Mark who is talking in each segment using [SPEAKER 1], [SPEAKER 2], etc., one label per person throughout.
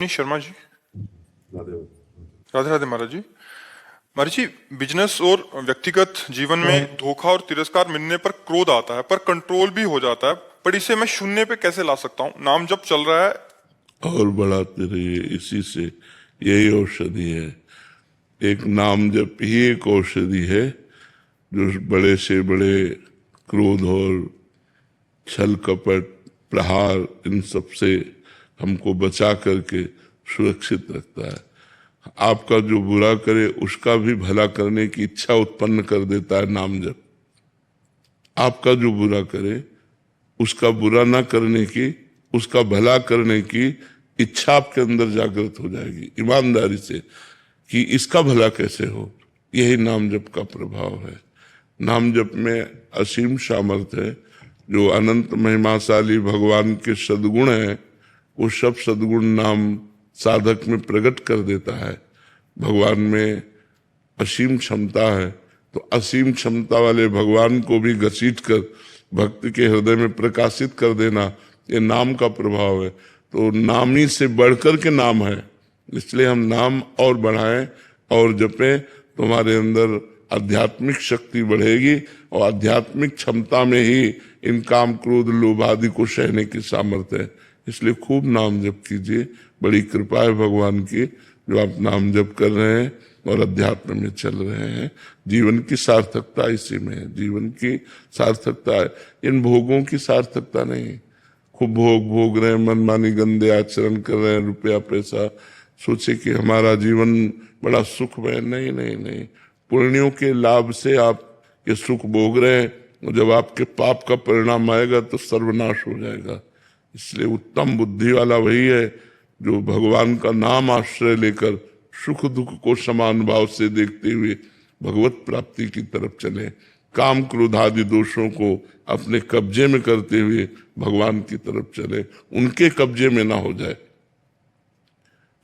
[SPEAKER 1] शर्मा जी।
[SPEAKER 2] राधे।
[SPEAKER 1] राधे राधे महाराज जी। महाराज जी, business और व्यक्तिगत जीवन में धोखा और तिरस्कार मिलने पर क्रोध आता है, पर कंट्रोल भी हो जाता है। पर इसे मैं शून्य पे कैसे ला सकता हूँ? नाम जब चल रहा है।
[SPEAKER 2] और बढ़ाते रहिए, इसी से यही औषधि है। एक नाम जप ही एक औषधि है जो बड़े से बड़े क्रोध और छल कपट प्रहार इन सब से हमको बचा करके सुरक्षित रखता है। आपका जो बुरा करे उसका भी भला करने की इच्छा उत्पन्न कर देता है नाम जप। आपका जो बुरा करे उसका बुरा ना करने की, उसका भला करने की इच्छा आपके अंदर जागृत हो जाएगी ईमानदारी से कि इसका भला कैसे हो। यही नाम जप का प्रभाव है। नाम जप में असीम सामर्थ्य है। जो अनंत महिमाशाली भगवान के सद्गुण है वो सब सद्गुण नाम साधक में प्रकट कर देता है। भगवान में असीम क्षमता है, तो असीम क्षमता वाले भगवान को भी घसीट कर भक्त के हृदय में प्रकाशित कर देना, ये नाम का प्रभाव है। तो नाम ही से बढ़कर के नाम है, इसलिए हम नाम और बढ़ाएं और जपें तो हमारे अंदर आध्यात्मिक शक्ति बढ़ेगी और आध्यात्मिक क्षमता में ही इन काम क्रोध लोभ आदि को सहने की सामर्थ्य है। इसलिए खूब नाम जप कीजिए। बड़ी कृपा है भगवान की जो आप नाम जप कर रहे हैं और अध्यात्म में चल रहे हैं। जीवन की सार्थकता इसी में है। जीवन की सार्थकता है, इन भोगों की सार्थकता नहीं। खूब भोग भोग रहे हैं, मनमानी गंदे आचरण कर रहे हैं, रुपया पैसा सोचे कि हमारा जीवन बड़ा सुखमय। नहीं नहीं नहीं, पुण्यों के लाभ से आप ये सुख भोग रहे हैं, जब आपके पाप का परिणाम आएगा तो सर्वनाश हो जाएगा। इसलिए उत्तम बुद्धि वाला वही है जो भगवान का नाम आश्रय लेकर सुख दुख को समान भाव से देखते हुए भगवत प्राप्ति की तरफ चले। काम क्रोध आदि दोषों को अपने कब्जे में करते हुए भगवान की तरफ चले, उनके कब्जे में ना हो जाए।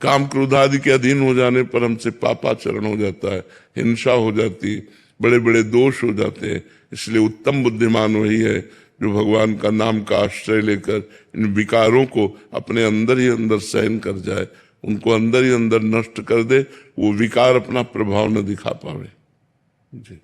[SPEAKER 2] काम क्रोध आदि के अधीन हो जाने पर हमसे पापाचरण हो जाता है, हिंसा हो जाती है, बड़े बड़े दोष हो जाते हैं। इसलिए उत्तम बुद्धिमान वही है जो भगवान का नाम का आश्रय लेकर इन विकारों को अपने अंदर ही अंदर सहन कर जाए, उनको अंदर ही अंदर नष्ट कर दे, वो विकार अपना प्रभाव न दिखा पावे। जी।